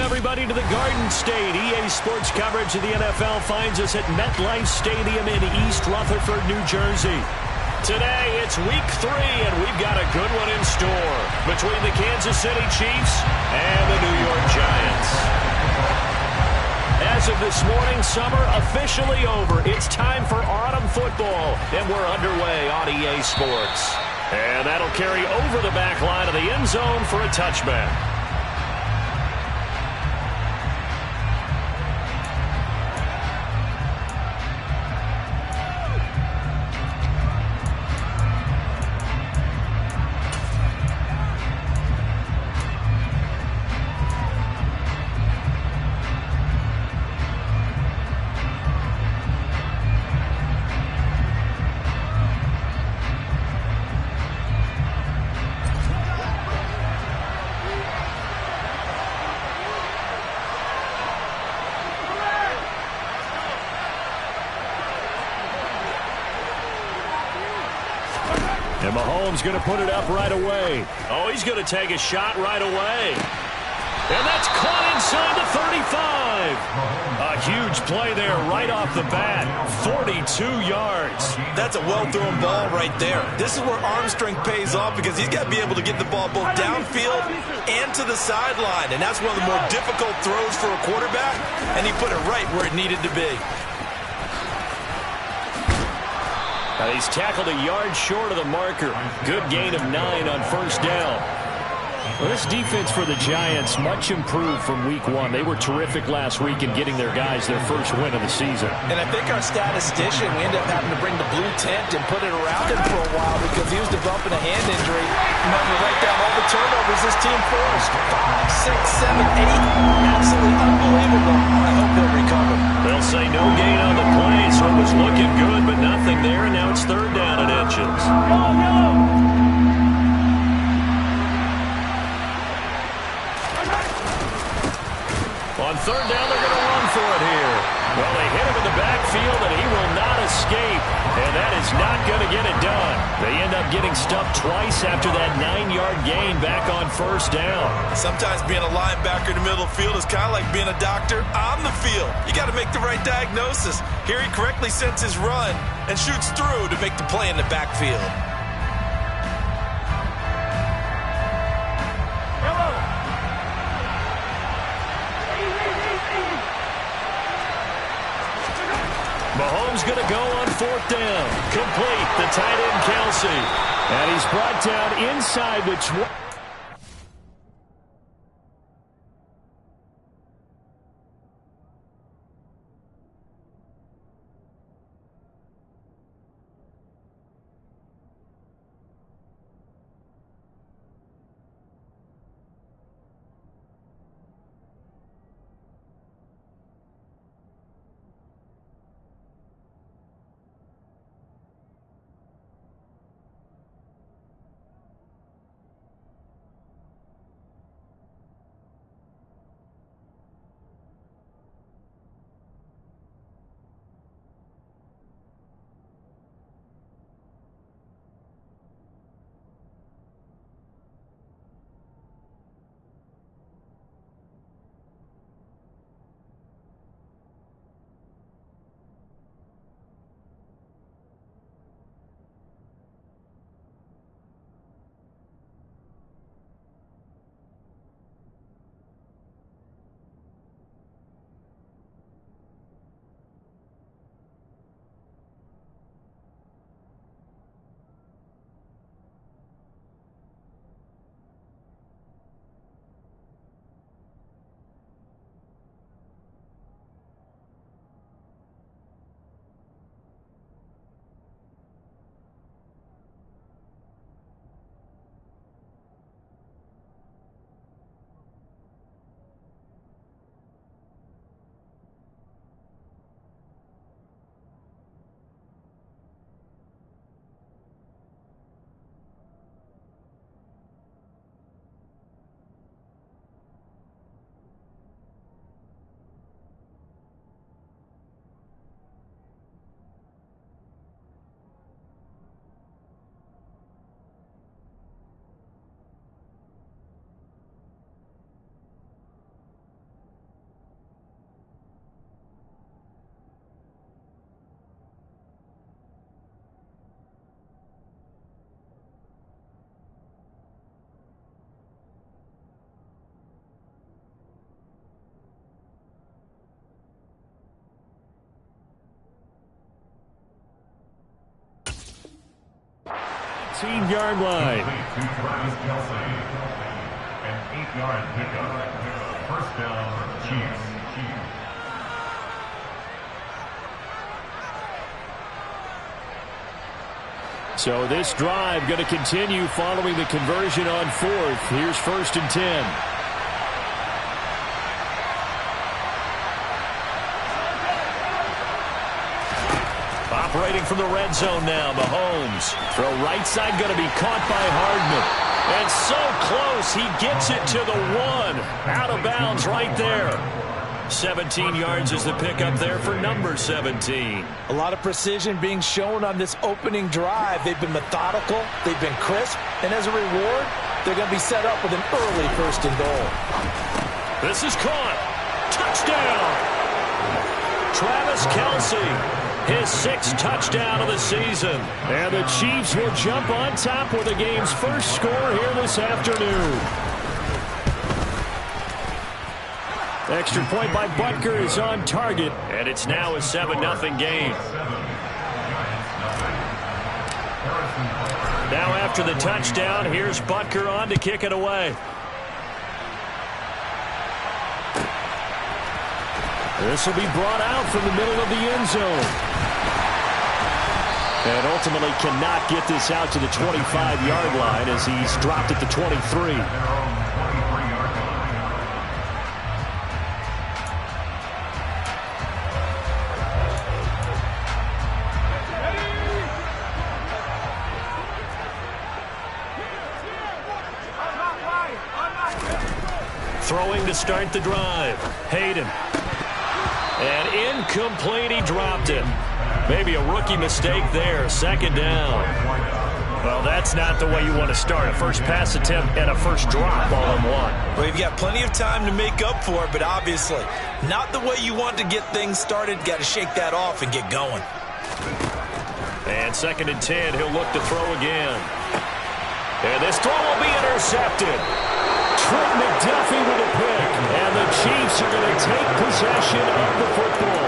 everybody, to the Garden State. EA Sports coverage of the NFL finds us at MetLife Stadium in East Rutherford, New Jersey. Today, it's Week 3, and we've got a good one in store between the Kansas City Chiefs and the New York Giants. As of this morning, summer officially over. It's time for autumn football, and we're underway on EA Sports. And that'll carry over the back line of the end zone for a touchback. And Mahomes going to put it up right away. Oh, he's going to take a shot right away. And that's caught inside the 35. A huge play there right off the bat. 42 yards. That's a well-thrown ball right there. This is where arm strength pays off because he's got to be able to get the ball both downfield and to the sideline. And that's one of the more difficult throws for a quarterback. And he put it right where it needed to be. He's tackled a yard short of the marker. Good gain of 9 on first down. Well, this defense for the Giants, much improved from Week 1. They were terrific last week in getting their guys their first win of the season. And I think our statistician, we ended up having to bring the blue tent and put it around him for a while because he was developing a hand injury. Remember, write down all the turnovers this team forced. 5, 6, 7, 8. Absolutely unbelievable. I hope they'll recover. They'll say no gain on the play, so it was looking good, but nothing there, and now it's third down and inches. On third down, they're going to run for it here. Well, they hit him in the backfield, and he will not escape. And that is not going to get it done. They end up getting stuffed twice after that 9-yard gain back on first down. Sometimes being a linebacker in the middle of the field is kind of like being a doctor on the field. You got to make the right diagnosis. Here he correctly sets his run and shoots through to make the play in the backfield. Mahomes going to go on fourth down. Complete. The tight end, Kelsey. And he's brought down inside the 20. 18-yard line. An 8-yard pickup. First down, Chiefs. So this drive going to continue following the conversion on fourth. Here's 1st and 10. Operating from the red zone now, Mahomes. Throw right side going to be caught by Hardman. And so close, he gets it to the 1. Out of bounds right there. 17 yards is the pickup there for number 17. A lot of precision being shown on this opening drive. They've been methodical, they've been crisp, and as a reward, they're going to be set up with an early 1st and goal. This is caught. Touchdown! Travis Kelce. His 6th touchdown of the season. And the Chiefs will jump on top with the game's first score here this afternoon. Extra point by Butker is on target. And it's now a 7-0 game. Now after the touchdown, here's Butker on to kick it away. This will be brought out from the middle of the end zone. And ultimately cannot get this out to the 25-yard line as he's dropped at the 23. Throwing to start the drive. Hayden. And incomplete, he dropped it. Maybe a rookie mistake there. 2nd down. Well, that's not the way you want to start. A first pass attempt and a first drop all in one. Well, you've got plenty of time to make up for it, but obviously not the way you want to get things started. Got to shake that off and get going. And 2nd and 10, he'll look to throw again. And this throw will be intercepted. Trent McDuffie with a pick. And the Chiefs are going to take possession of the football.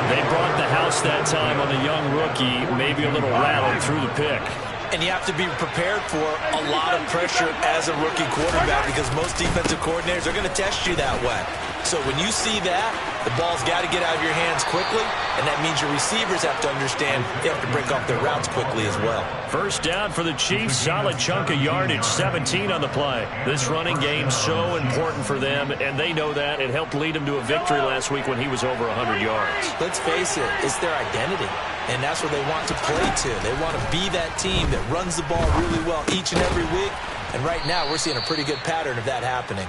They brought the house that time on the young rookie, maybe a little rattled through the pick. And you have to be prepared for a lot of pressure as a rookie quarterback because most defensive coordinators are going to test you that way. So when you see that, the ball's got to get out of your hands quickly, and that means your receivers have to understand they have to break off their routes quickly as well. First down for the Chiefs, solid chunk of yardage, 17 on the play. This running game's so important for them, and they know that. It helped lead them to a victory last week when he was over 100 yards. Let's face it, it's their identity, and that's what they want to play to. They want to be that team that runs the ball really well each and every week, and right now we're seeing a pretty good pattern of that happening.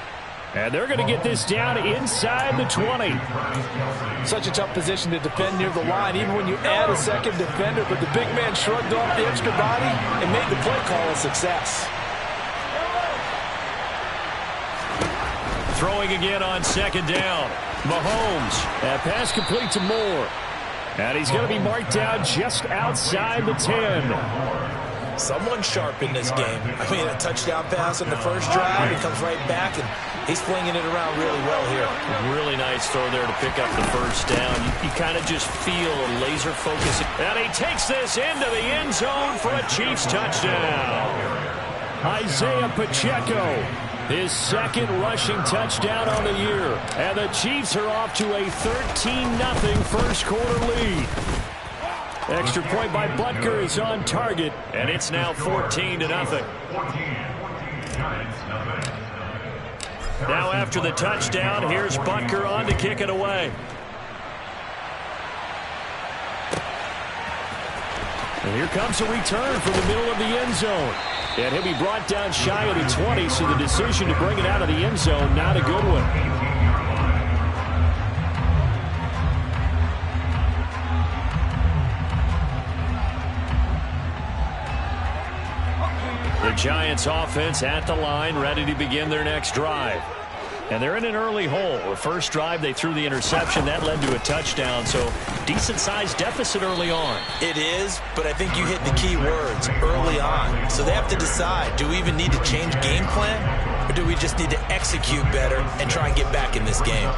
And they're going to get this down inside the 20. Such a tough position to defend near the line, even when you add a second defender, but the big man shrugged off the extra body and made the play call a success. Throwing again on 2nd down. Mahomes. That pass complete to Moore. And he's going to be marked down just outside the 10. Someone sharp in this game. I mean, a touchdown pass on the first drive. He comes right back, and he's flinging it around really well here. Really nice throw there to pick up the first down. You kind of just feel a laser focus. And he takes this into the end zone for a Chiefs touchdown. Isaiah Pacheco, his 2nd rushing touchdown on the year. And the Chiefs are off to a 13-0 first quarter lead. Extra point by Butker is on target, and it's now 14-0. Now after the touchdown, here's Butker on to kick it away. And here comes a return from the middle of the end zone. And he'll be brought down shy of the 20, so the decision to bring it out of the end zone, not a good one. The Giants offense at the line, ready to begin their next drive. And they're in an early hole. The first drive, they threw the interception. That led to a touchdown. So decent-sized deficit early on. It is, but I think you hit the key words, early on. So they have to decide, do we even need to change game plan? Or do we just need to execute better and try and get back in this game?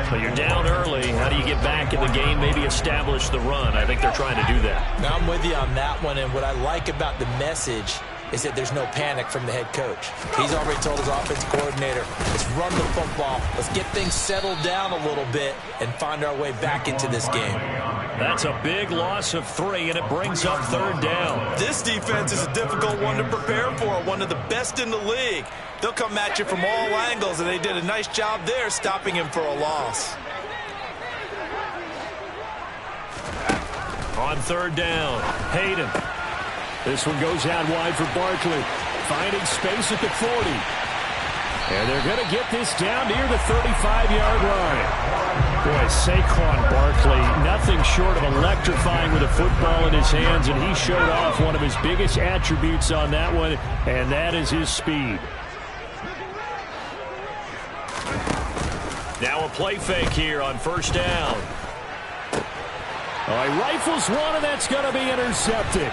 But you're down early. How do you get back in the game? Maybe establish the run. I think they're trying to do that. Now I'm with you on that one. And what I like about the message is that there's no panic from the head coach. He's already told his offense coordinator, let's run the football, let's get things settled down a little bit and find our way back into this game. That's a big loss of 3, and it brings up 3rd down. This defense is a difficult one to prepare for, one of the best in the league. They'll come at you from all angles, and they did a nice job there stopping him for a loss. On 3rd down, Hayden. This one goes out wide for Barkley. Finding space at the 40. And they're going to get this down near the 35-yard line. Boy, Saquon Barkley, nothing short of electrifying with a football in his hands, and he showed off one of his biggest attributes on that one, and that is his speed. Now a play fake here on 1st down. He rifles one, and that's going to be intercepted.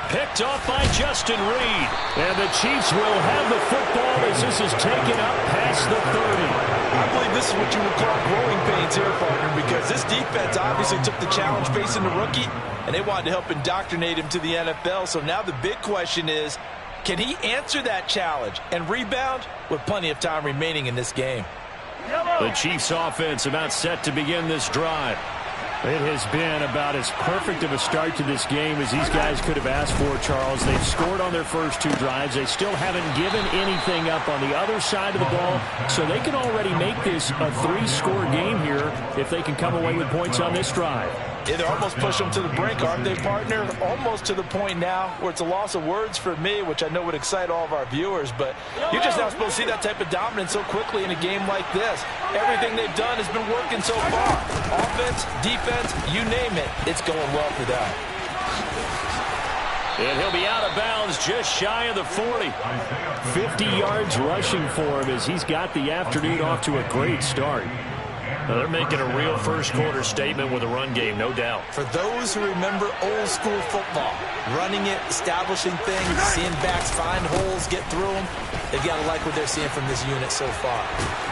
Picked off by Justin Reed. And the Chiefs will have the football as this is taken up past the 30. I believe this is what you would call growing pains here, partner, because this defense obviously took the challenge facing the rookie, and they wanted to help indoctrinate him to the NFL. So now the big question is, can he answer that challenge and rebound with plenty of time remaining in this game? The Chiefs offense about set to begin this drive. It has been about as perfect of a start to this game as these guys could have asked for, Charles. They've scored on their first 2 drives. They still haven't given anything up on the other side of the ball, so they can already make this a 3-score game here if they can come away with points on this drive. Yeah, they're almost pushing them to the brink, aren't they, partner? Almost to the point now where it's a loss of words for me, which I know would excite all of our viewers, but you're just not supposed to see that type of dominance so quickly in a game like this. Everything they've done has been working so far. Offense, defense, you name it, it's going well for them. And he'll be out of bounds just shy of the 40. 50 yards rushing for him as he's got the afternoon off to a great start. Now they're making a real first-quarter statement with a run game, no doubt. For those who remember old-school football, running it, establishing things, seeing backs find holes, get through them, they've got to like what they're seeing from this unit so far.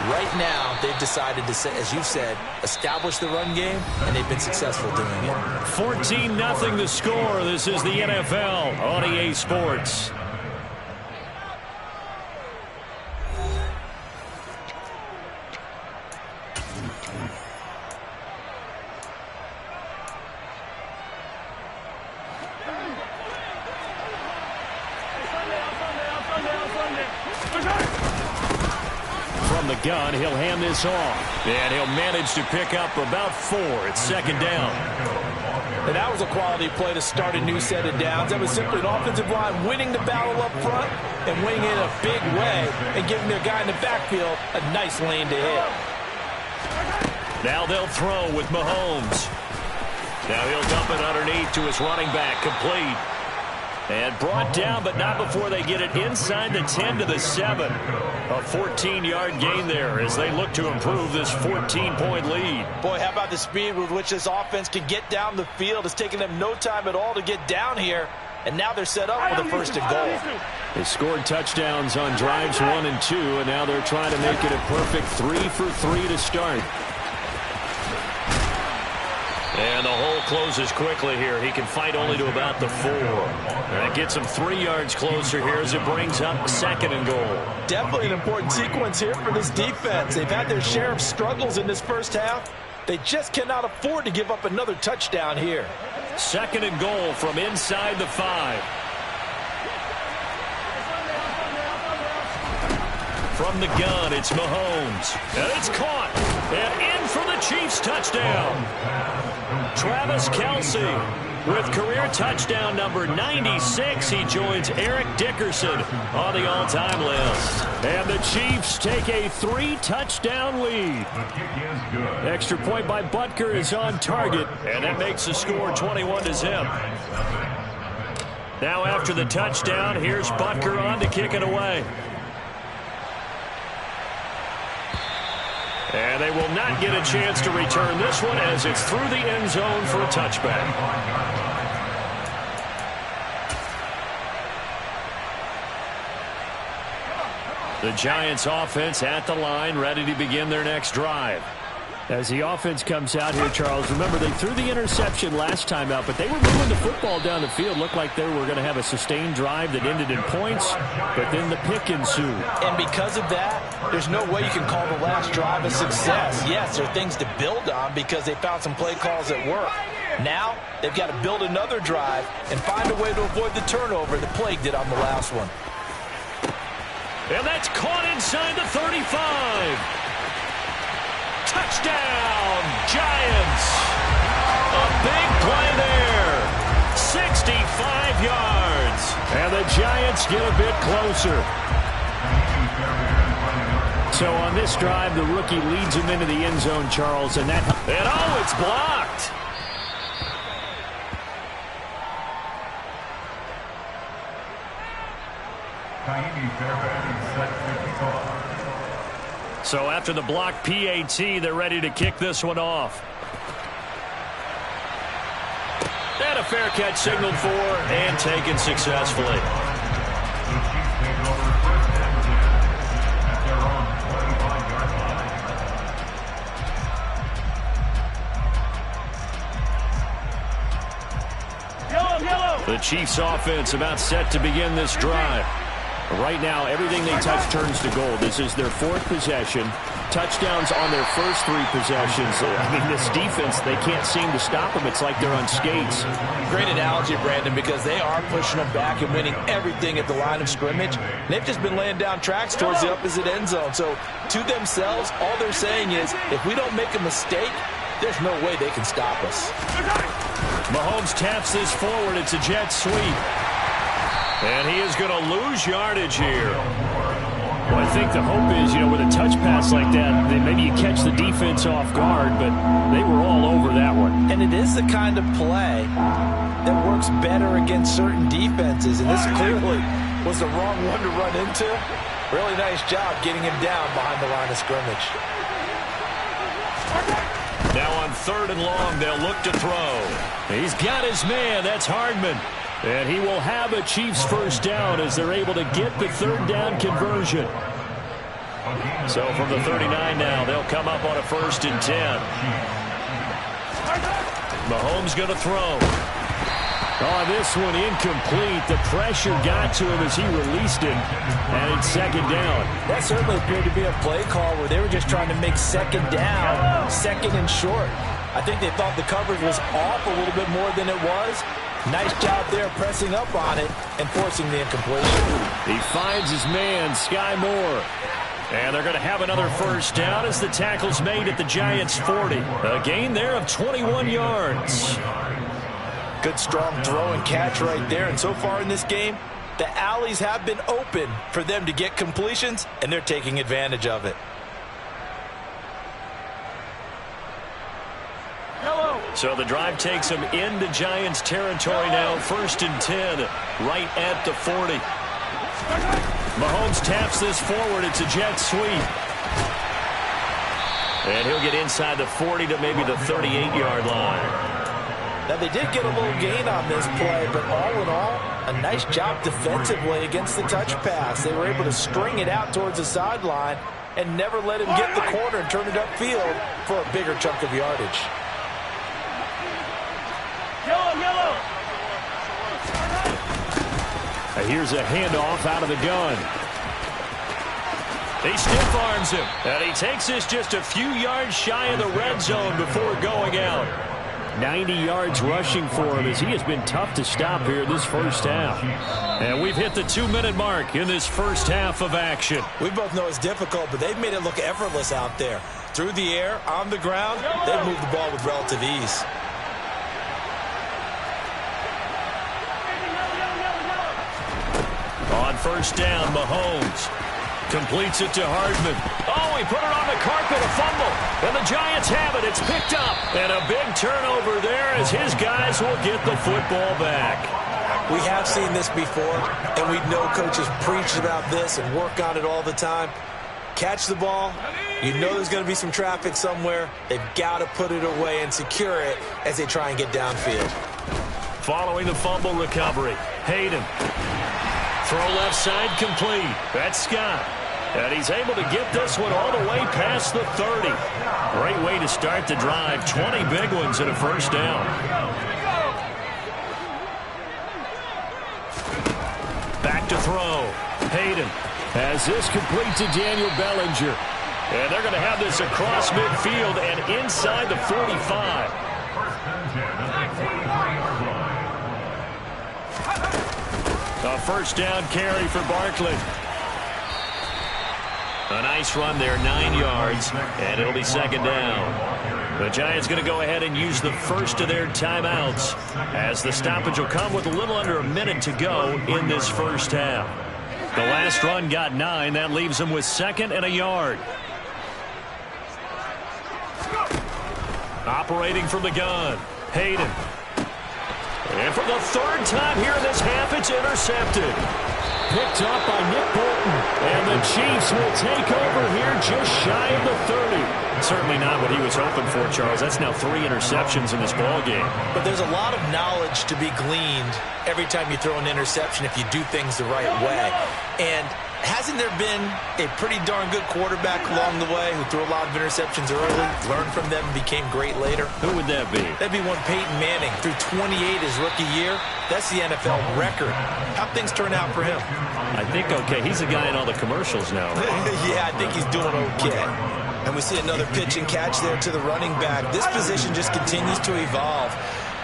Right now, they've decided to, as you said, establish the run game, and they've been successful doing it. 14-0 the score. This is the NFL on EA Sports. From the gun, he'll hand this off. And he'll manage to pick up about 4. It's 2nd down. And that was a quality play to start a new set of downs. That was simply an offensive line winning the battle up front and winning it in a big way and giving their guy in the backfield a nice lane to hit. Now they'll throw with Mahomes. Now he'll dump it underneath to his running back, complete. And brought down, but not before they get it inside the 10 to the 7. A 14-yard gain there as they look to improve this 14-point lead. Boy, how about the speed with which this offense can get down the field? It's taken them no time at all to get down here. And now they're set up with a 1st and goal. They scored touchdowns on drives 1 and 2, and now they're trying to make it a perfect 3 for 3 to start. And the hole closes quickly here. He can fight only to about the 4. That gets him 3 yards closer here as it brings up 2nd and goal. Definitely an important sequence here for this defense. They've had their share of struggles in this first half. They just cannot afford to give up another touchdown here. 2nd and goal from inside the 5. From the gun, it's Mahomes. And it's caught. And in for the Chiefs touchdown. Travis Kelce with career touchdown number 96. He joins Eric Dickerson on the all-time list. And the Chiefs take a 3-touchdown lead. Extra point by Butker is on target, and that makes the score 21-0. Now after the touchdown, here's Butker on to kick it away. And they will not get a chance to return this one as it's through the end zone for a touchback. The Giants offense at the line, ready to begin their next drive. As the offense comes out here, Charles, remember they threw the interception last time out, but they were moving the football down the field. Looked like they were going to have a sustained drive that ended in points, but then the pick ensued. And because of that, there's no way you can call the last drive a success. Yes, there are things to build on because they found some play calls that work. Now, they've got to build another drive and find a way to avoid the turnover that plagued it on the last one. And that's caught inside the 35. Touchdown, Giants. A big play there. 65 yards. And the Giants get a bit closer. So on this drive, the rookie leads him into the end zone, Charles, and oh, it's blocked. So after the block PAT, they're ready to kick this one off. And a fair catch signaled for and taken successfully. The Chiefs offense about set to begin this drive. Right now, everything they touch turns to gold. This is their fourth possession. Touchdowns on their first three possessions. I mean, this defense, they can't seem to stop them. It's like they're on skates. Great analogy, Brandon, because they are pushing them back and winning everything at the line of scrimmage. They've just been laying down tracks towards the opposite end zone. So, to themselves, all they're saying is, if we don't make a mistake, there's no way they can stop us. Mahomes taps this forward. It's a jet sweep. And he is going to lose yardage here. Well, I think the hope is, with a touch pass like that, maybe you catch the defense off guard, but they were all over that one. And it is the kind of play that works better against certain defenses, and this clearly was the wrong one to run into. Really nice job getting him down behind the line of scrimmage. Now on 3rd and long, they'll look to throw. He's got his man. That's Hardman. And he will have a Chiefs first down as they're able to get the 3rd down conversion. So from the 39 now, they'll come up on a 1st and 10. Mahomes going to throw. Oh, this one incomplete. The pressure got to him as he released it. And it's 2nd down. That certainly appeared to be a play call where they were just trying to make 2nd down, 2nd and short. I think they thought the coverage was off a little bit more than it was. Nice job there pressing up on it and forcing the incompletion. He finds his man, Sky Moore. And they're going to have another first down as the tackle's made at the Giants' 40. A gain there of 21 yards. Good strong throw and catch right there. And so far in this game, the alleys have been open for them to get completions, and they're taking advantage of it. So the drive takes them into Giants territory now. 1st and 10, right at the 40. Mahomes taps this forward. It's a jet sweep. And he'll get inside the 40 to maybe the 38-yard line. Now, they did get a little gain on this play, but all in all, a nice job defensively against the touch pass. They were able to string it out towards the sideline and never let him get the corner and turn it upfield for a bigger chunk of yardage. Yellow. Here's a handoff out of the gun. He stiff arms him, and he takes this just a few yards shy of the red zone before going out. 90 yards rushing for him as he has been tough to stop here this first half. And we've hit the 2-minute mark in this first half of action. We both know it's difficult, but they've made it look effortless out there. Through the air, on the ground, they've moved the ball with relative ease. On 1st down, Mahomes completes it to Hardman. Oh, he put it on the carpet, a fumble. And the Giants have it. It's picked up. And a big turnover there as his guys will get the football back. We have seen this before, and we know coaches preach about this and work on it all the time. Catch the ball. You know there's going to be some traffic somewhere. They've got to put it away and secure it as they try and get downfield. Following the fumble recovery, Hayden. Throw left side complete. That's Scott. And he's able to get this one all the way past the 30. Great way to start the drive. 20 big ones and a first down. Back to throw. Hayden has this complete to Daniel Bellinger. And they're going to have this across midfield and inside the 45. A first down carry for Barkley. A nice run there, 9 yards, and it'll be second down. The Giants going to go ahead and use the first of their timeouts as the stoppage will come with a little under a minute to go in this first half. The last run got 9. That leaves them with 2nd and a yard. Operating from the gun, Hayden. And for the 3rd time here in this half, it's intercepted. Picked up by Nick Bolton. And the Chiefs will take over here just shy of the 30. Certainly not what he was hoping for, Charles. That's now 3 interceptions in this ballgame. But there's a lot of knowledge to be gleaned every time you throw an interception if you do things the right way. And hasn't there been a pretty darn good quarterback along the way who threw a lot of interceptions early, learned from them, and became great later? Who would that be? That'd be one Peyton Manning. Threw 28 his rookie year. That's the NFL record. How'd things turn out for him? I think okay. He's a guy in all the commercials now, right? Yeah, I think he's doing okay. And we see another pitch and catch there to the running back. This position just continues to evolve.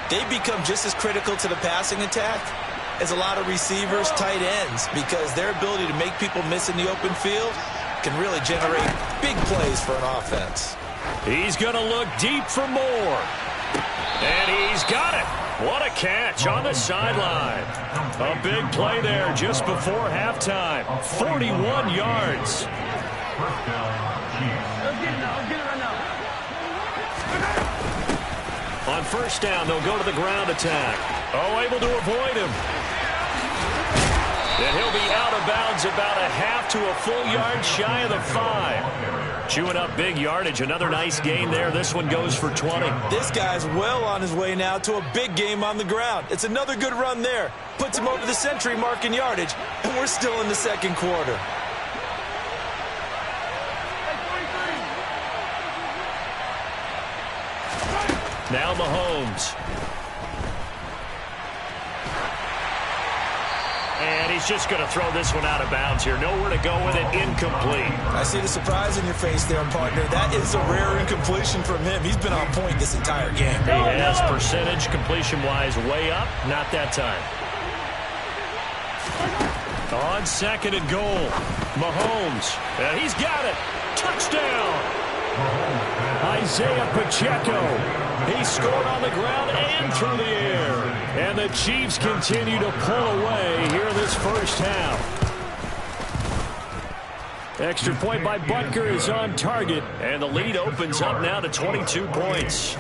They become just as critical to the passing attack as a lot of receivers, tight ends, because their ability to make people miss in the open field can really generate big plays for an offense. He's going to look deep for more. And he's got it. What a catch on the sideline. A big play there just before halftime. 41 yards. On first down, they'll go to the ground attack. Oh, able to avoid him. And he'll be out of bounds about a half to a full yard shy of the 5. Chewing up big yardage. Another nice gain there. This one goes for 20. This guy's well on his way now to a big game on the ground. It's another good run there. Puts him over the century mark in yardage, and we're still in the second quarter. Now Mahomes. And he's just going to throw this one out of bounds here. Nowhere to go with it. Incomplete. I see the surprise in your face there, partner. That is a rare incompletion from him. He's been on point this entire game. He has percentage completion-wise way up. Not that time. On 2nd and goal. Mahomes. And he's got it. Touchdown. Isaiah Pacheco. He scored on the ground and through the air. And the Chiefs continue to pull away here in this first half. Extra point by Butker is on target. And the lead opens up now to 22 points.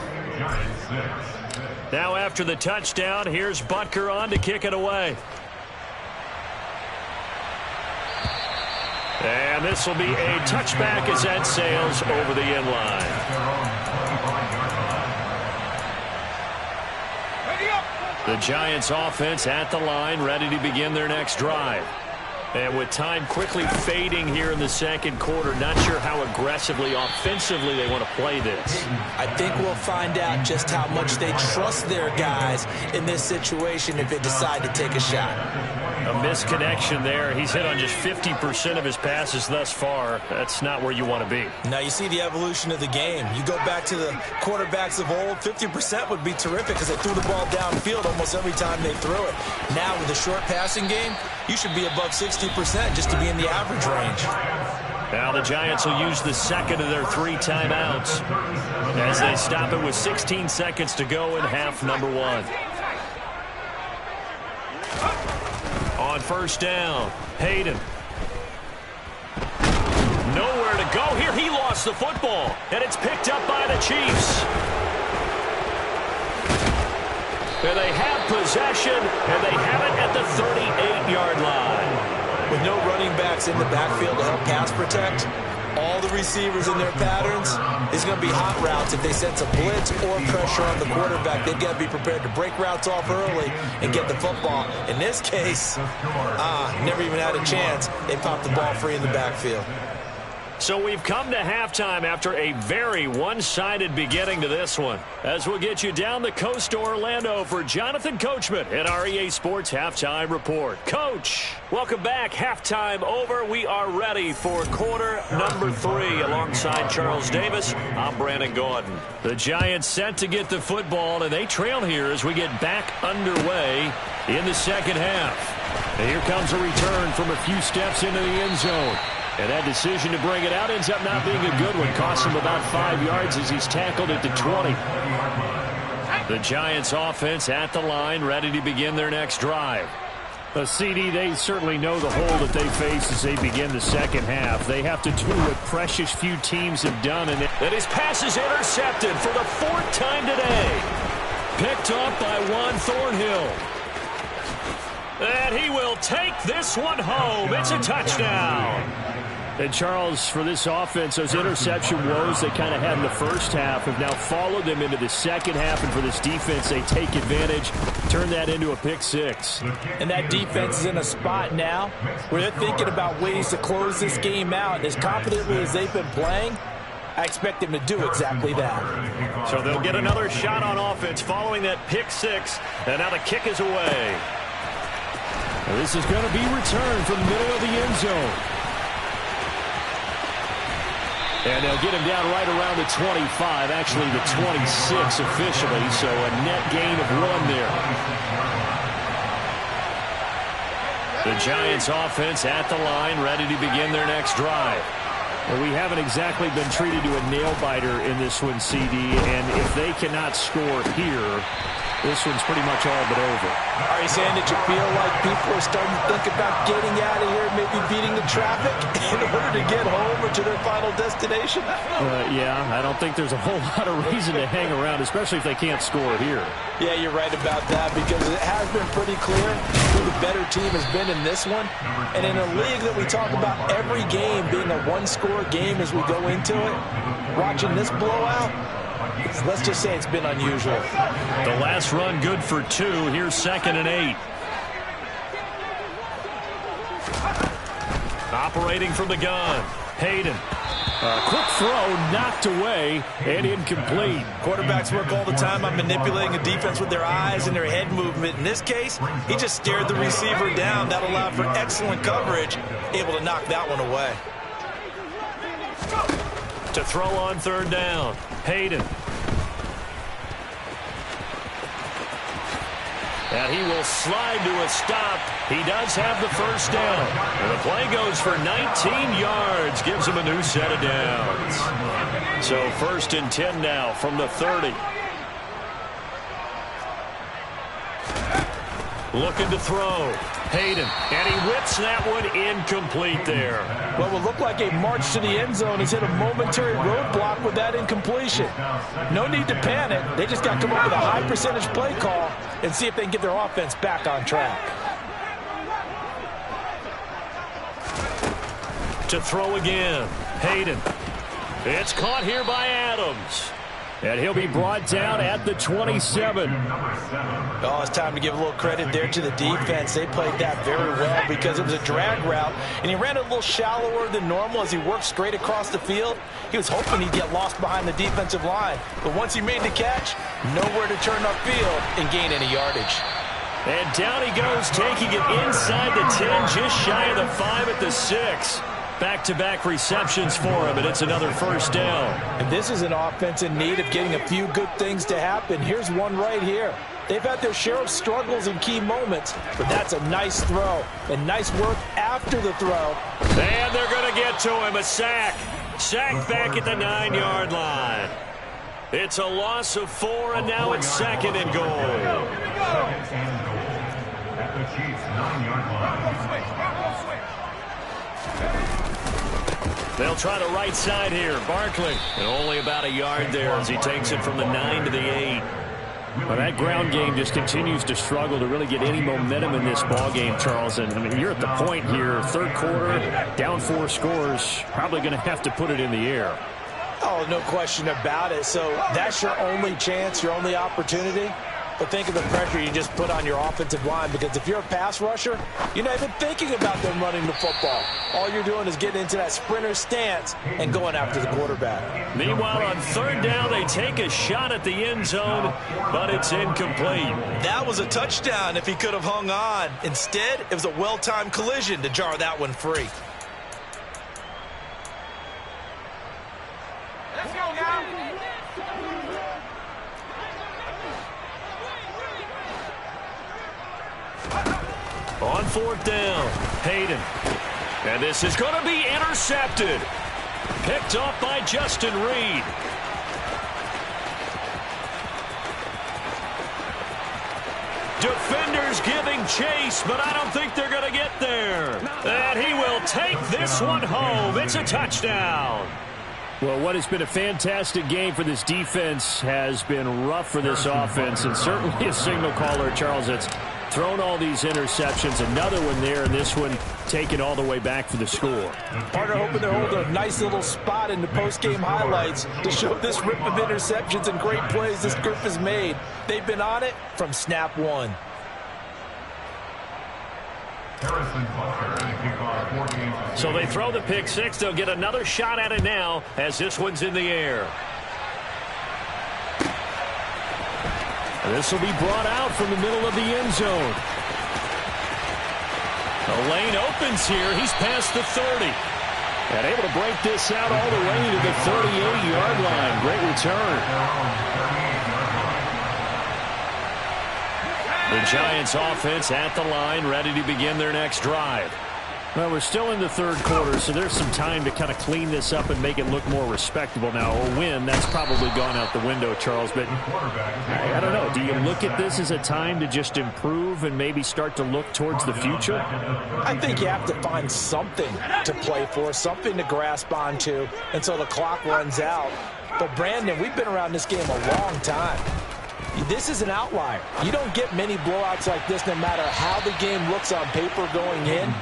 Now after the touchdown, here's Butker on to kick it away. And this will be a touchback as that sails over the end line. The Giants offense at the line, ready to begin their next drive. And with time quickly fading here in the second quarter, not sure how aggressively, offensively they want to play this. I think we'll find out just how much they trust their guys in this situation if they decide to take a shot. A misconnection there. He's hit on just 50% of his passes thus far. That's not where you want to be. Now you see the evolution of the game. You go back to the quarterbacks of old, 50% would be terrific because they threw the ball downfield almost every time they threw it. Now with a short passing game, you should be above 60% just to be in the average range. Now the Giants will use the second of their 3 timeouts as they stop it with 16 seconds to go in half number 1. On first down, Hayden. Nowhere to go here. He lost the football, and it's picked up by the Chiefs. And they have possession, and they have it at the 38-yard line. With no running backs in the backfield to help pass protect, all the receivers in their patterns. It's going to be hot routes. If they sense a blitz or pressure on the quarterback, they've got to be prepared to break routes off early and get the football. In this case, never even had a chance. They popped the ball free in the backfield. So we've come to halftime after a very one-sided beginning to this one. As we'll get you down the coast to Orlando for Jonathan Coachman at our EA Sports Halftime Report. Coach, welcome back. Halftime over. We are ready for quarter number 3. Alongside Charles Davis, I'm Brandon Gordon. The Giants set to get the football, and they trail here as we get back underway in the second half. And here comes a return from a few steps into the end zone. And that decision to bring it out ends up not being a good one. Costs him about 5 yards as he's tackled at the 20. The Giants offense at the line, ready to begin their next drive. CD, they certainly know the hole that they face as they begin the second half. They have to do what precious few teams have done. And his pass is intercepted for the 4th time today. Picked up by Juan Thornhill. And he will take this one home. It's a touchdown. And Charles, for this offense, those interception woes they kind of had in the first half have now followed them into the second half. And for this defense, they take advantage, turn that into a pick 6. And that defense is in a spot now where they're thinking about ways to close this game out. And as confidently as they've been playing, I expect them to do exactly that. So they'll get another shot on offense following that pick 6. And now the kick is away. Well, this is going to be returned from the middle of the end zone. And they'll get him down right around the 25, actually the 26 officially, so a net gain of 1 there. The Giants offense at the line, ready to begin their next drive. Well, we haven't exactly been treated to a nail-biter in this one, CD, and if they cannot score here, this one's pretty much all but over. Are you saying that you feel like people are starting to think about getting out of here, maybe beating the traffic in order to get home or to their final destination? Yeah, I don't think there's a whole lot of reason to hang around, especially if they can't score here. Yeah, you're right about that because it has been pretty clear who the better team has been in this one. And in a league that we talk about every game being a one-score game as we go into it, watching this blowout, let's just say it's been unusual. The last run good for 2. Here's 2nd and 8. Operating from the gun, Hayden. Quick throw, knocked away, and incomplete. Quarterbacks work all the time on manipulating a defense with their eyes and their head movement. In this case, he just stared the receiver down. That allowed for excellent coverage, able to knock that one away. To throw on 3rd down, Hayden. And he will slide to a stop. He does have the 1st down. And the play goes for 19 yards. Gives him a new set of downs. So 1st and 10 now from the 30. Looking to throw. Hayden. And he whips that one incomplete there. What will look like a march to the end zone has hit a momentary roadblock with that incompletion. No need to panic. They just got to come up with a high percentage play call and see if they can get their offense back on track. To throw again. Hayden. It's caught here by Adams. And he'll be brought down at the 27. Oh, it's time to give a little credit there to the defense. They played that very well because it was a drag route, and he ran a little shallower than normal as he worked straight across the field. He was hoping he'd get lost behind the defensive line, but once he made the catch, nowhere to turn upfield and gain any yardage. And down he goes, taking it inside the 10, just shy of the 5 at the 6. Back-to-back receptions for him, and it's another 1st down. And this is an offense in need of getting a few good things to happen. Here's one right here. They've had their share of struggles in key moments, but that's a nice throw. And nice work after the throw. And they're going to get to him, a sack. Sacked back at the 9-yard line. It's a loss of 4, and now it's 2nd and goal. At the Chiefs' 9-yard line. They'll try the right side here. Barkley. And only about a yard there as he takes it from the 9 to the 8. Well, that ground game just continues to struggle to really get any momentum in this ball game, Charles. And I mean, you're at the point here, third quarter, down 4 scores, probably going to have to put it in the air. Oh, no question about it. So that's your only chance, your only opportunity. But think of the pressure you just put on your offensive line, because if you're a pass rusher, you're not even thinking about them running the football. All you're doing is getting into that sprinter stance and going after the quarterback. Meanwhile, on third down, they take a shot at the end zone, but it's incomplete. That was a touchdown if he could have hung on. Instead, it was a well-timed collision to jar that one free. Let's go now. On fourth down, Hayden. And this is going to be intercepted. Picked off by Justin Reed. Defenders giving chase, but I don't think they're going to get there. And he will take this one home. It's a touchdown. Well, what has been a fantastic game for this defense has been rough for this offense, and certainly a signal caller, Charles, that's thrown all these interceptions. Another one there, and this one taken all the way back for the score. Partner hoping to hold a nice little spot in the post-game highlights to show this rip of interceptions and great plays this group has made. They've been on it from snap one. So they throw the pick six. They'll get another shot at it now as this one's in the air. This will be brought out from the middle of the end zone. The lane opens here. He's past the 30. And able to break this out all the way to the 38-yard line. Great return. The Giants offense at the line, ready to begin their next drive. Well, we're still in the third quarter, so there's some time to kind of clean this up and make it look more respectable. Now, a win, that's probably gone out the window, Charles, but I don't know. Do you look at this as a time to just improve and maybe start to look towards the future? I think you have to find something to play for, something to grasp onto until the clock runs out. But, Brandon, we've been around this game a long time. This is an outlier. You don't get many blowouts like this no matter how the game looks on paper going in.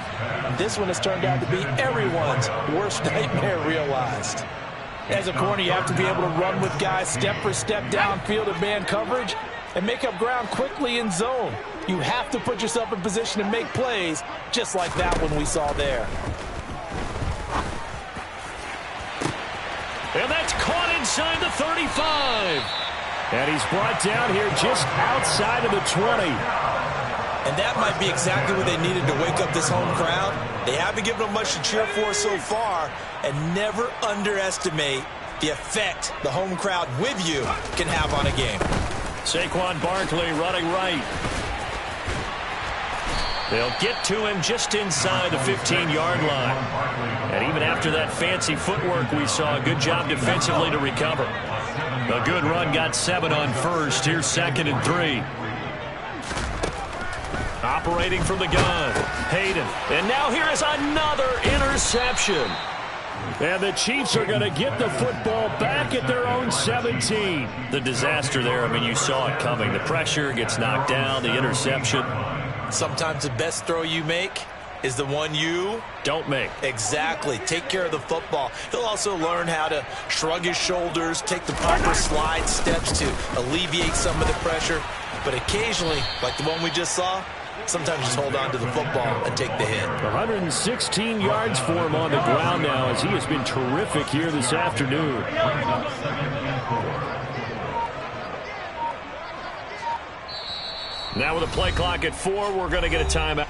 This one has turned out to be everyone's worst nightmare realized. As a corner, you have to be able to run with guys step for step downfield in man coverage and make up ground quickly in zone. You have to put yourself in position to make plays just like that one we saw there. And that's caught inside the 35. And he's brought down here just outside of the 20. And that might be exactly what they needed to wake up this home crowd. They haven't given them much to cheer for so far, and never underestimate the effect the home crowd with you can have on a game. Saquon Barkley running right. They'll get to him just inside the 15-yard line. And even after that fancy footwork we saw, a good job defensively to recover. A good run, got 7 on first. Here's 2nd and 3. Operating from the gun, Hayden. And now here is another interception. And the Chiefs are going to get the football back at their own 17. The disaster there, I mean, you saw it coming. The pressure gets knocked down, the interception. Sometimes the best throw you make is the one you don't make. Exactly. Take care of the football. He'll also learn how to shrug his shoulders, take the proper slide steps to alleviate some of the pressure. But occasionally, like the one we just saw, sometimes just hold on to the football and take the hit. 116 yards for him on the ground now as he has been terrific here this afternoon. Now with a play clock at 4, we're going to get a timeout.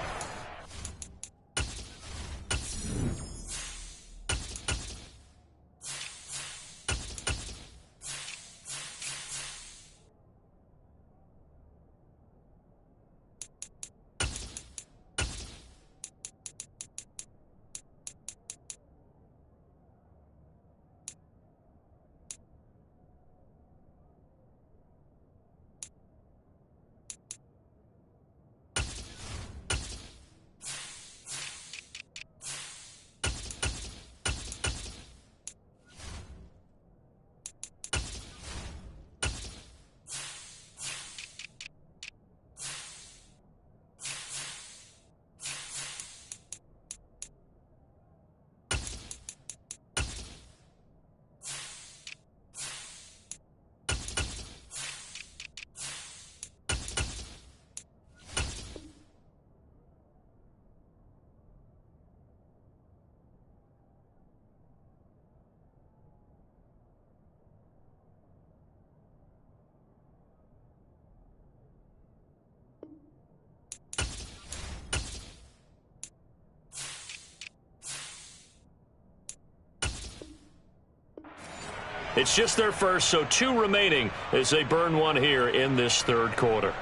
It's just their first, so 2 remaining as they burn one here in this third quarter.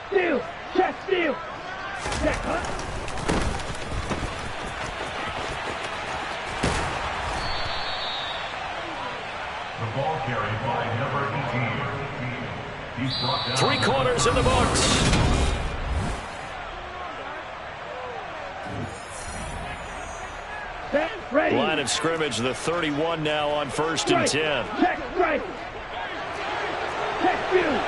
Steal! Check steal! Check, huh? The ball carried by number 18. He's brought down. 3 quarters in the books. Set, ready! Line of scrimmage, the 31 now on 1st and 10. Check right! Check field!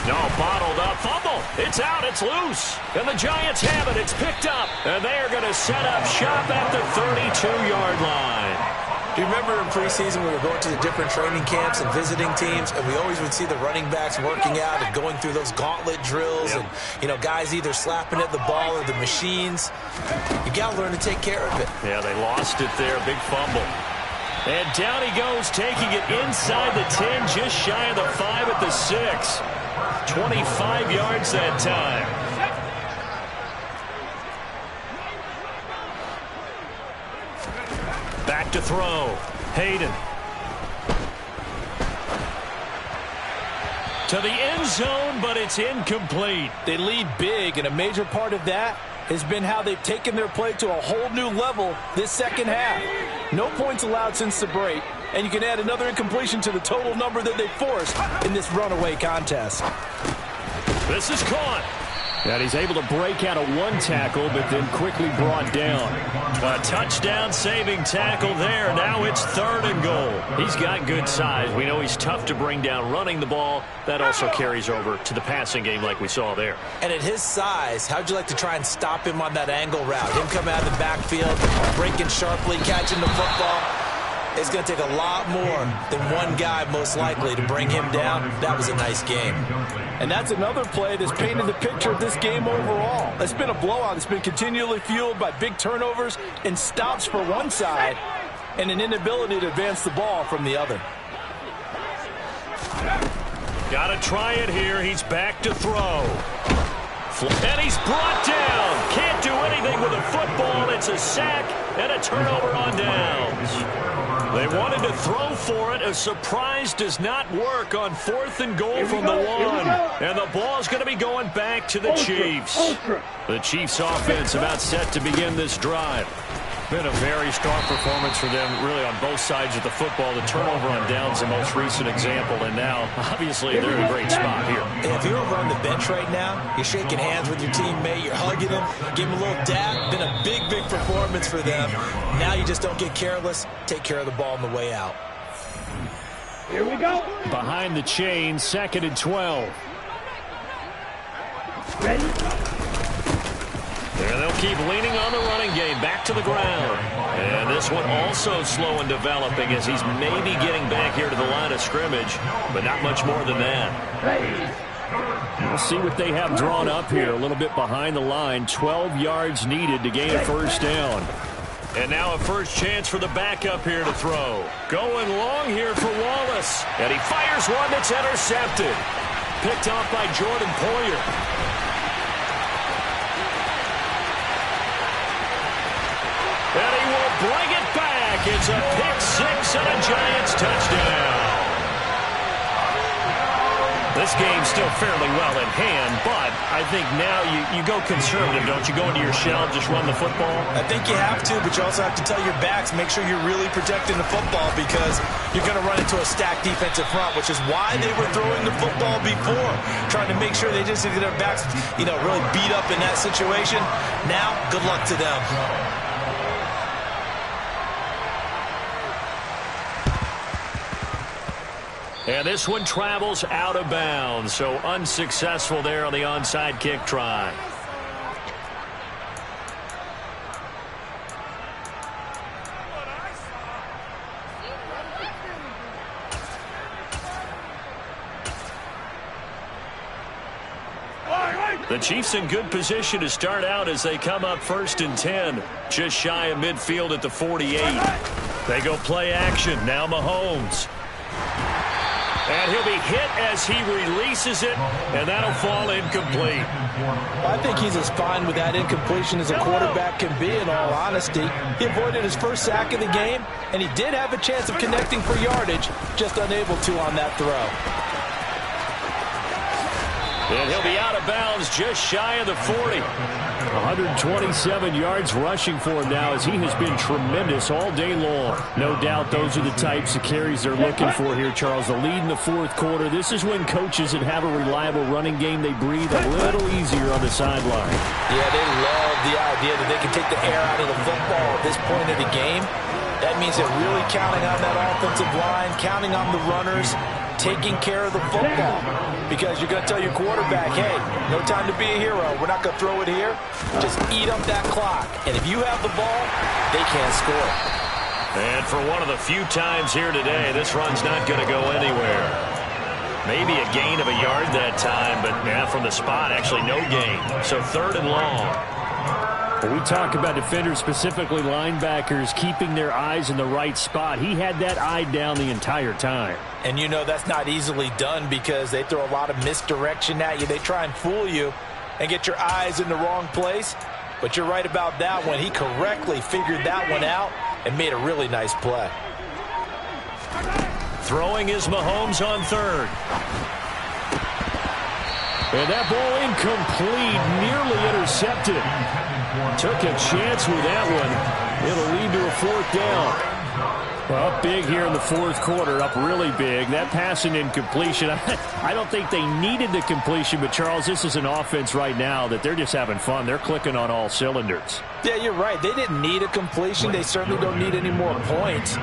No, bottled up, fumble. It's out, it's loose. And the Giants have it, it's picked up. And they are going to set up shop at the 32-yard line. Do you remember in preseason we were going to the different training camps and visiting teams, and we always would see the running backs working out and going through those gauntlet drills, and, you know, guys either slapping at the ball or the machines. You got to learn to take care of it. Yeah, they lost it there, big fumble. And down he goes, taking it inside the 10, just shy of the 5 at the 6. 25 yards that time. Back to throw. Hayden. To the end zone, but it's incomplete. They lead big, and a major part of that has been how they've taken their play to a whole new level this second half. No points allowed since the break, and you can add another incompletion to the total number that they forced in this runaway contest. This is caught. And he's able to break out of 1 tackle, but then quickly brought down. A touchdown-saving tackle there. Now it's 3rd and goal. He's got good size. We know he's tough to bring down running the ball. That also carries over to the passing game like we saw there. And at his size, how'd you like to try and stop him on that angle route? Him come out of the backfield, breaking sharply, catching the football. It's going to take a lot more than one guy, most likely, to bring him down. That was a nice game. And that's another play that's painted the picture of this game overall. It's been a blowout. It's been continually fueled by big turnovers and stops for one side and an inability to advance the ball from the other. Got to try it here. He's back to throw. And he's brought down. Can't do anything with a football. It's a sack and a turnover on downs. They wanted to throw for it. A surprise does not work on 4th and goal from the 1. And the ball's going to be going back to the Chiefs. The Chiefs offense about set to begin this drive. Been a very strong performance for them, really, on both sides of the football. The turnover on downs, the most recent example, and now, obviously, they're in a great spot here. And if you're over on the bench right now, you're shaking hands with your teammate, you're hugging him, give him a little dap. Been a big, big performance for them. Now you just don't get careless. Take care of the ball on the way out. Here we go. Behind the chain, 2nd and 12. Ready? And they'll keep leaning on the running game, back to the ground. And this one also slow in developing as he's maybe getting back here to the line of scrimmage, but not much more than that. We'll see what they have drawn up here. A little bit behind the line. 12 yards needed to gain a 1st down. And now a first chance for the backup here to throw. Going long here for Wallace. And he fires one that's intercepted. Picked off by Jordan Poyer. And he will bring it back. It's a pick-6 and a Giants touchdown. This game's still fairly well in hand, but I think now you go conservative, don't you? Go into your shell, just run the football? I think you have to, but you also have to tell your backs, make sure you're really protecting the football because you're going to run into a stacked defensive front, which is why they were throwing the football before, trying to make sure they just get their backs, really beat up in that situation. Now, good luck to them. And this one travels out of bounds, so unsuccessful there on the onside kick try. The Chiefs in good position to start out as they come up 1st and 10, just shy of midfield at the 48. They go play action, now Mahomes. And he'll be hit as he releases it, and that'll fall incomplete. I think he's as fine with that incompletion as a quarterback can be, in all honesty. He avoided his first sack of the game, and he did have a chance of connecting for yardage, just unable to on that throw. And he'll be out of bounds just shy of the 40. 127 yards rushing for him now as he has been tremendous all day long. No doubt those are the types of carries they're looking for here, Charles. The lead in the fourth quarter. This is when coaches that have a reliable running game, they breathe a little easier on the sideline. Yeah, they love the idea that they can take the air out of the football at this point of the game. That means they're really counting on that offensive line, counting on the runners, taking care of the football. Because you're going to tell your quarterback, hey, no time to be a hero. We're not going to throw it here. Just eat up that clock. And if you have the ball, they can't score. And for one of the few times here today, this run's not going to go anywhere. Maybe a gain of a yard that time, but from the spot, actually no gain. So 3rd and long. We talk about defenders, specifically linebackers, keeping their eyes in the right spot. He had that eye down the entire time. And you know that's not easily done because they throw a lot of misdirection at you. They try and fool you and get your eyes in the wrong place. But you're right about that one. He correctly figured that one out and made a really nice play. Throwing is Mahomes on 3rd. And that ball incomplete, nearly intercepted. Took a chance with that one. It'll lead to a 4th down. Well, up big here in the fourth quarter, up really big. That pass and incompletion, I don't think they needed the completion, but Charles, this is an offense right now that they're just having fun. They're clicking on all cylinders. Yeah, you're right. They didn't need a completion. They certainly don't need any more points.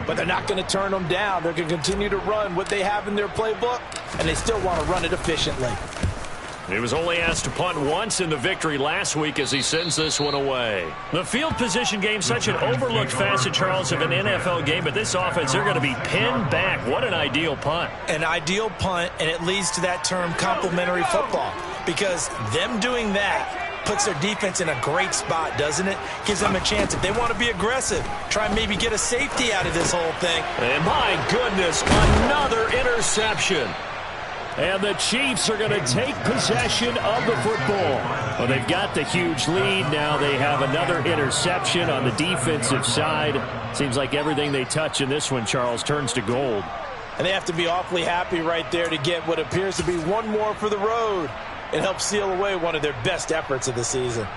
But they're not going to turn them down. They're going to continue to run what they have in their playbook, and they still want to run it efficiently. He was only asked to punt once in the victory last week as he sends this one away. The field position game, such an overlooked facet, Charles, of an NFL game, but this offense, they're going to be pinned back. What an ideal punt. An ideal punt, and it leads to that term complementary football, because them doing that puts their defense in a great spot, doesn't it? Gives them a chance, if they want to be aggressive, try and maybe get a safety out of this whole thing. And my goodness, another interception. And the Chiefs are going to take possession of the football. Well, they've got the huge lead. Now they have another interception on the defensive side. Seems like everything they touch in this one, Charles, turns to gold. And they have to be awfully happy right there to get what appears to be one more for the road. It helps seal away one of their best efforts of the season.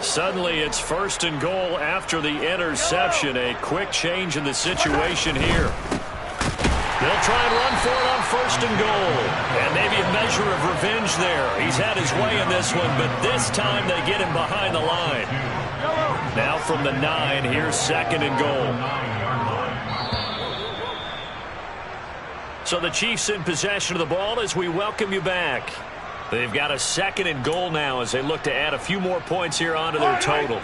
Suddenly, it's 1st and goal after the interception. A quick change in the situation here. They'll try and run for it on 1st and goal. And maybe a measure of revenge there. He's had his way in this one, but this time they get him behind the line. Now from the 9, here's 2nd and goal. So the Chiefs in possession of the ball as we welcome you back. They've got a 2nd and goal now as they look to add a few more points here onto their total. On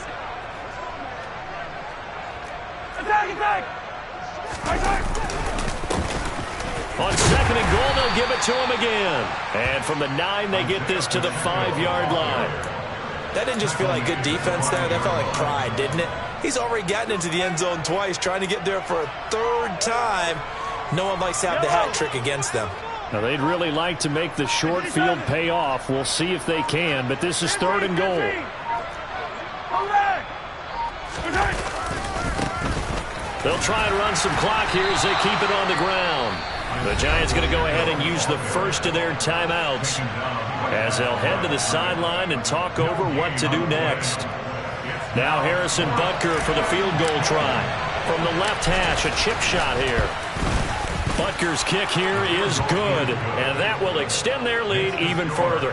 2nd and goal, they'll give it to him again. And from the 9, they get this to the 5-yard line. That didn't just feel like good defense there. That felt like pride, didn't it? He's already gotten into the end zone twice, trying to get there for a 3rd time. No one likes to have the hat trick against them. Now, they'd really like to make the short field pay off. We'll see if they can, but this is 3rd and goal. They'll try and run some clock here as they keep it on the ground. The Giants going to go ahead and use the first of their timeouts as they'll head to the sideline and talk over what to do next. Now Harrison Butker for the field goal try. From the left hash, a chip shot here. Butker's kick here is good, and that will extend their lead even further.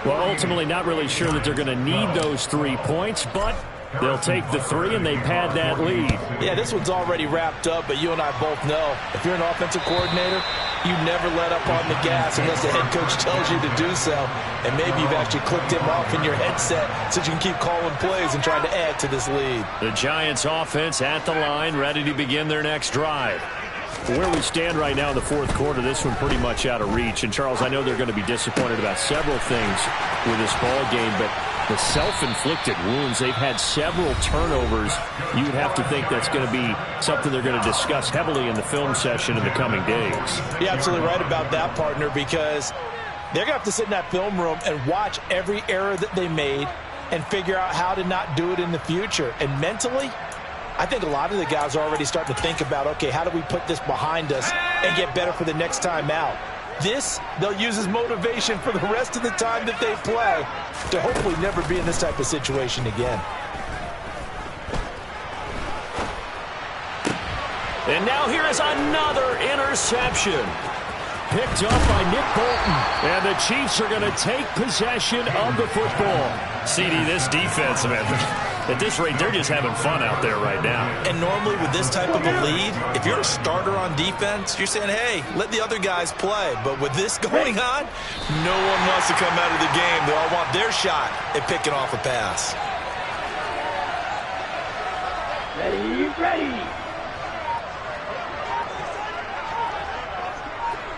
Well, ultimately not really sure that they're going to need those 3 points, but they'll take the 3 and they pad that lead. Yeah, this one's already wrapped up, but you and I both know if you're an offensive coordinator, you never let up on the gas unless the head coach tells you to do so. And maybe you've actually clicked him off in your headset so you can keep calling plays and trying to add to this lead. The Giants offense at the line, ready to begin their next drive. Where we stand right now in the fourth quarter, this one pretty much out of reach. And, Charles, I know they're going to be disappointed about several things with this ball game, but The self-inflicted wounds, they've had several turnovers. You would have to think that's going to be something they're going to discuss heavily in the film session in the coming days. You're absolutely right about that, partner, because they're going to have to sit in that film room and watch every error that they made and figure out how to not do it in the future. And mentally, I think a lot of the guys are already starting to think about, okay, how do we put this behind us and get better for the next time out? This, they'll use as motivation for the rest of the time that they play to hopefully never be in this type of situation again. And now here is another interception. Picked up by Nick Bolton. And the Chiefs are going to take possession of the football. CD, this defense, man, at this rate, they're just having fun out there right now. And normally with this type of a lead, if you're a starter on defense, you're saying, hey, let the other guys play. But with this going on, no one wants to come out of the game. They all want their shot at picking off a pass. Ready, ready.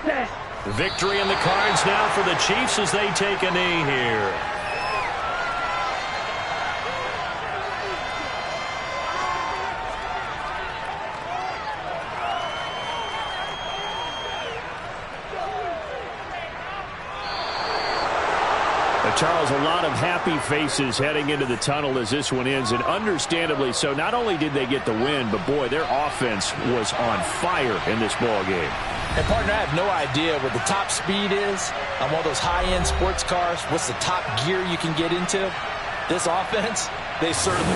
Set. Victory in the cards now for the Chiefs as they take a knee here. Charles, a lot of happy faces heading into the tunnel as this one ends, and understandably so. Not only did they get the win, but boy, their offense was on fire in this ball game. And partner, I have no idea what the top speed is on one of those high-end sports cars. What's the top gear you can get into? This offense, they certainly